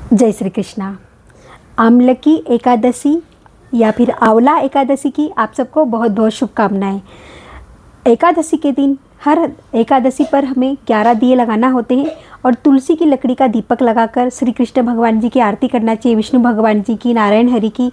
जय श्री कृष्णा। आमलकी एकादशी या फिर आंवला एकादशी की आप सबको बहुत बहुत शुभकामनाएं। एकादशी के दिन हर एकादशी पर हमें 11 दिए लगाना होते हैं और तुलसी की लकड़ी का दीपक लगाकर श्री कृष्ण भगवान जी की आरती करना चाहिए, विष्णु भगवान जी की, नारायण हरि की।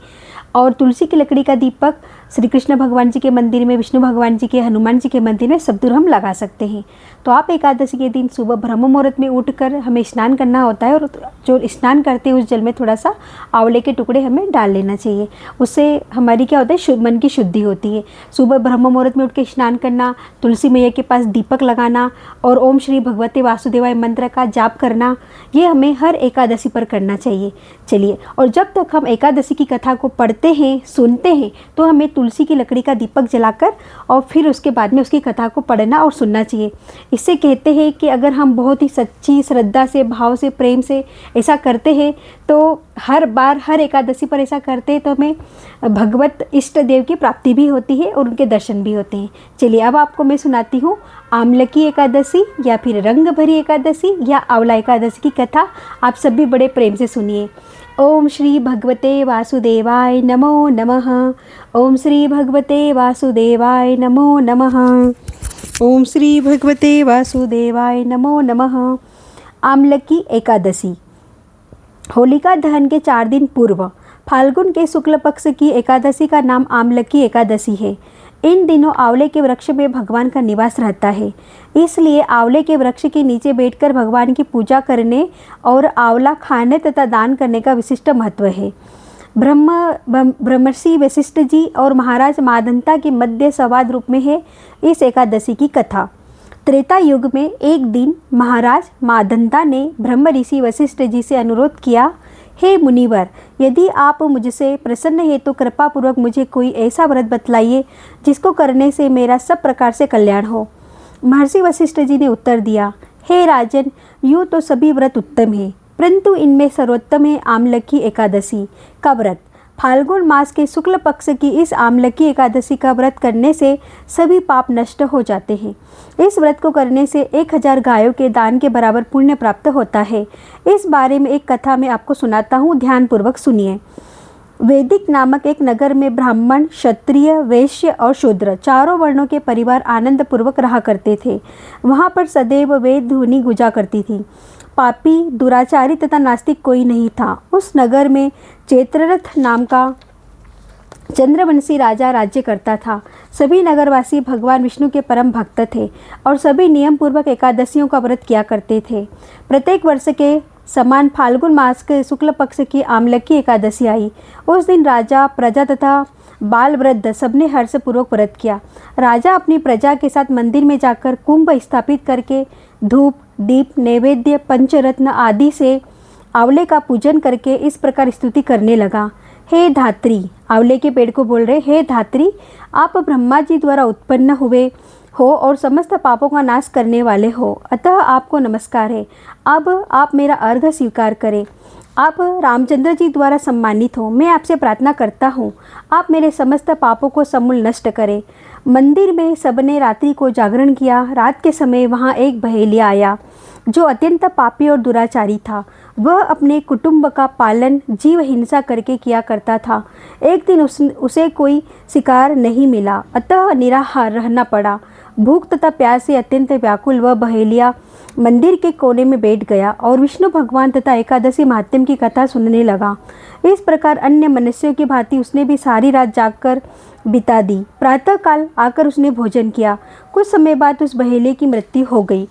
और तुलसी की लकड़ी का दीपक श्री कृष्ण भगवान जी के मंदिर में, विष्णु भगवान जी के, हनुमान जी के मंदिर में सब दूर हम लगा सकते हैं। तो आप एकादशी के दिन सुबह ब्रह्म मुहूर्त में उठकर हमें स्नान करना होता है और जो स्नान करते हैं उस जल में थोड़ा सा आंवले के टुकड़े हमें डाल लेना चाहिए। उससे हमारी क्या होता है, मन की शुद्धि होती है। सुबह ब्रह्म मुहूर्त में उठ के स्नान करना, तुलसी मैया के पास दीपक लगाना और ओम श्री भगवते वासुदेवाय मंत्र का जाप करना, ये हमें हर एकादशी पर करना चाहिए। चलिए, और जब तक हम एकादशी की कथा को पढ़ते हैं, सुनते हैं, तो हमें तुलसी की लकड़ी का दीपक जलाकर और फिर उसके बाद में उसकी कथा को पढ़ना और सुनना चाहिए। इससे कहते हैं कि अगर हम बहुत ही सच्ची श्रद्धा से, भाव से, प्रेम से ऐसा करते हैं तो हर बार हर एकादशी पर ऐसा करते हैं तो हमें भगवत इष्ट देव की प्राप्ति भी होती है और उनके दर्शन भी होते हैं। चलिए, अब आपको मैं सुनाती हूँ आमलकी एकादशी या फिर रंग भरी एकादशी या आंवला एकादशी की कथा। आप सब भी बड़े प्रेम से सुनिए। ओम श्री भगवते वासुदेवाय नमो नमः। ओम श्री भगवते वासुदेवाय नमो नमः। ओम श्री भगवते वासुदेवाय नमो नमः। आमलकी एकादशी होलिका दहन के 4 दिन पूर्व फाल्गुन के शुक्ल पक्ष की एकादशी का नाम आमलकी एकादशी है। इन दिनों आंवले के वृक्ष में भगवान का निवास रहता है, इसलिए आंवले के वृक्ष के नीचे बैठकर भगवान की पूजा करने और आंवला खाने तथा दान करने का विशिष्ट महत्व है। ब्रह्मर्षि वशिष्ठ जी और महाराज मादंता के मध्य संवाद रूप में है इस एकादशी की कथा। त्रेता युग में एक दिन महाराज मादंता ने ब्रह्म ऋषि वशिष्ठ जी से अनुरोध किया, हे मुनिवर, यदि आप मुझसे प्रसन्न हैं तो कृपा पूर्वक मुझे कोई ऐसा व्रत बतलाइए जिसको करने से मेरा सब प्रकार से कल्याण हो। महर्षि वशिष्ठ जी ने उत्तर दिया, हे राजन, यूँ तो सभी व्रत उत्तम है, परंतु इनमें सर्वोत्तम है आमलकी एकादशी का व्रत। फाल्गुन मास के शुक्ल पक्ष की इस आमलकी एकादशी का व्रत करने से सभी पाप नष्ट हो जाते हैं। इस व्रत को करने से 1000 गायों के दान के बराबर पुण्य प्राप्त होता है। इस बारे में एक कथा मैं आपको सुनाता हूँ, ध्यानपूर्वक सुनिए। वैदिक नामक एक नगर में ब्राह्मण, क्षत्रिय, वैश्य और शूद्र चारों वर्णों के परिवार आनंद पूर्वक रहा करते थे। वहाँ पर सदैव वेद ध्वनि गुजा करती थी। पापी, दुराचारी तथा नास्तिक कोई नहीं था। उस नगर में चैत्ररथ नाम का चंद्रवंशी राजा राज्य करता था। सभी नगरवासी भगवान विष्णु के परम भक्त थे और सभी नियम पूर्वक एकादशियों का व्रत किया करते थे। प्रत्येक वर्ष के समान फाल्गुन मास के शुक्ल पक्ष की आमलकी एकादशी आई। उस दिन राजा, प्रजा तथा बाल वृद्ध सबने हर्षपूर्वक व्रत किया। राजा अपनी प्रजा के साथ मंदिर में जाकर कुंभ स्थापित करके धूप, दीप, नैवेद्य, पंचरत्न आदि से आंवले का पूजन करके इस प्रकार स्तुति करने लगा, हे धात्री, आंवले के पेड़ को बोल रहे, हे धात्री, आप ब्रह्मा जी द्वारा उत्पन्न हुए हो और समस्त पापों का नाश करने वाले हो, अतः आपको नमस्कार है। अब आप मेरा अर्घ्य स्वीकार करें। आप रामचंद्र जी द्वारा सम्मानित हो। मैं आपसे प्रार्थना करता हूँ, आप मेरे समस्त पापों को समूल नष्ट करें। मंदिर में सबने रात्रि को जागरण किया। रात के समय वहाँ एक बहेलिया आया जो अत्यंत पापी और दुराचारी था। वह अपने कुटुंब का पालन जीव हिंसा करके किया करता था। एक दिन उसे कोई शिकार नहीं मिला, अतः निराहार रहना पड़ा। भूख तथा प्यास से अत्यंत व्याकुल वह बहेलिया मंदिर के कोने में बैठ गया और विष्णु भगवान तथा एकादशी महात्म्य की कथा सुनने लगा। इस प्रकार अन्य मनुष्यों की भांति उसने भी सारी रात जागकर बिता दी। प्रातःकाल आकर उसने भोजन किया। कुछ समय बाद उस बहेलिये की मृत्यु हो गई।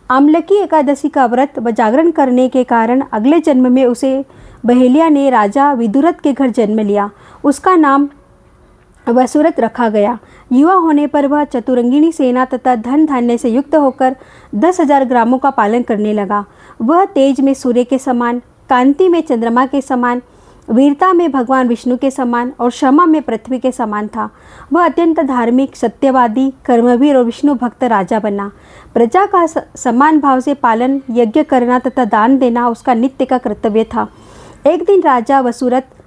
आमलकी एकादशी का व्रत व जागरण करने के कारण अगले जन्म में उसे बहेलिया ने राजा विदुरथ के घर जन्म लिया। उसका नाम वसुरथ रखा गया। युवा होने पर वह चतुरंगिणी सेना तथा धन धान्य से युक्त होकर 10,000 ग्रामों का पालन करने लगा। वह तेज में सूर्य के समान, कांति में चंद्रमा के समान, वीरता में भगवान विष्णु के समान और क्षमा में पृथ्वी के समान था। वह अत्यंत धार्मिक, सत्यवादी, कर्मवीर और विष्णु भक्त राजा बना। प्रजा का समान भाव से पालन, यज्ञ करना तथा दान देना उसका नित्य का कर्तव्य था। एक दिन राजा वसुरथ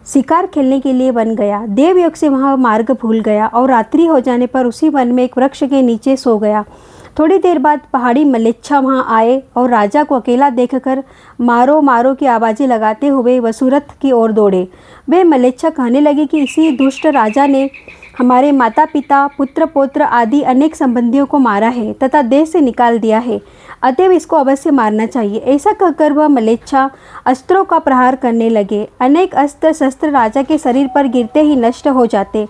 शिकार खेलने के लिए वन गया। देवयोग से वहाँ मार्ग भूल गया और रात्रि हो जाने पर उसी वन में एक वृक्ष के नीचे सो गया। थोड़ी देर बाद पहाड़ी मलेच्छा वहां आए और राजा को अकेला देखकर मारो मारो की आवाज़ें लगाते हुए वसुरथ की ओर दौड़े। वे मलेच्छा कहने लगे कि इसी दुष्ट राजा ने हमारे माता पिता, पुत्र पौत्र आदि अनेक संबंधियों को मारा है तथा देश से निकाल दिया है, अतएव इसको अवश्य मारना चाहिए। ऐसा कहकर वह मलेच्छा अस्त्रों का प्रहार करने लगे। अनेक अस्त्र शस्त्र राजा के शरीर पर गिरते ही नष्ट हो जाते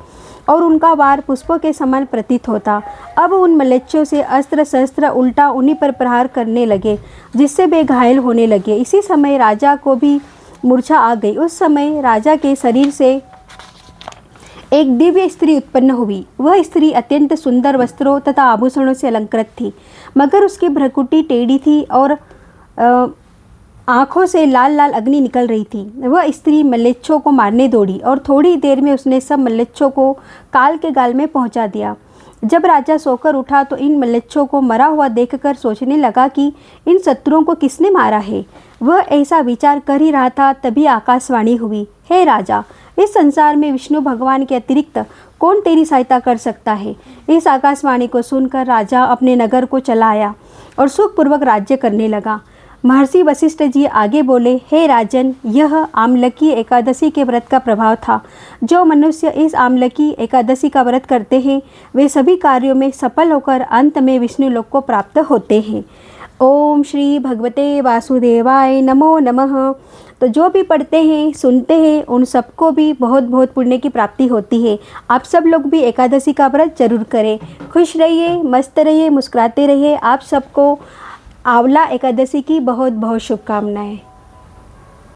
और उनका वार पुष्पों के समान प्रतीत होता। अब उन मलेच्छों से अस्त्र शस्त्र उल्टा उन्हीं पर प्रहार करने लगे, जिससे वे घायल होने लगे। इसी समय राजा को भी मूर्छा आ गई। उस समय राजा के शरीर से एक दिव्य स्त्री उत्पन्न हुई। वह स्त्री अत्यंत सुंदर वस्त्रों तथा आभूषणों से अलंकृत थी, मगर उसकी भ्रुकुटी टेढ़ी थी और आँखों से लाल लाल अग्नि निकल रही थी। वह स्त्री मलेच्छों को मारने दौड़ी और थोड़ी देर में उसने सब मलेच्छों को काल के गाल में पहुंचा दिया। जब राजा सोकर उठा तो इन मलेच्छों को मरा हुआ देखकर सोचने लगा कि इन शत्रुओं को किसने मारा है। वह ऐसा विचार कर ही रहा था, तभी आकाशवाणी हुई, हे राजा, इस संसार में विष्णु भगवान के अतिरिक्त कौन तेरी सहायता कर सकता है। इस आकाशवाणी को सुनकर राजा अपने नगर को चला आया और सुखपूर्वक राज्य करने लगा। महर्षि वशिष्ठ जी आगे बोले, हे राजन, यह आमलकी एकादशी के व्रत का प्रभाव था। जो मनुष्य इस आमलकी एकादशी का व्रत करते हैं वे सभी कार्यों में सफल होकर अंत में विष्णु लोक को प्राप्त होते हैं। ओम श्री भगवते वासुदेवाय नमो नमः। तो जो भी पढ़ते हैं सुनते हैं उन सबको भी बहुत बहुत पुण्य की प्राप्ति होती है। आप सब लोग भी एकादशी का व्रत जरूर करें। खुश रहिए, मस्त रहिए, मुस्कुराते रहिए। आप सबको आंवला एकादशी की बहुत बहुत शुभकामनाएं।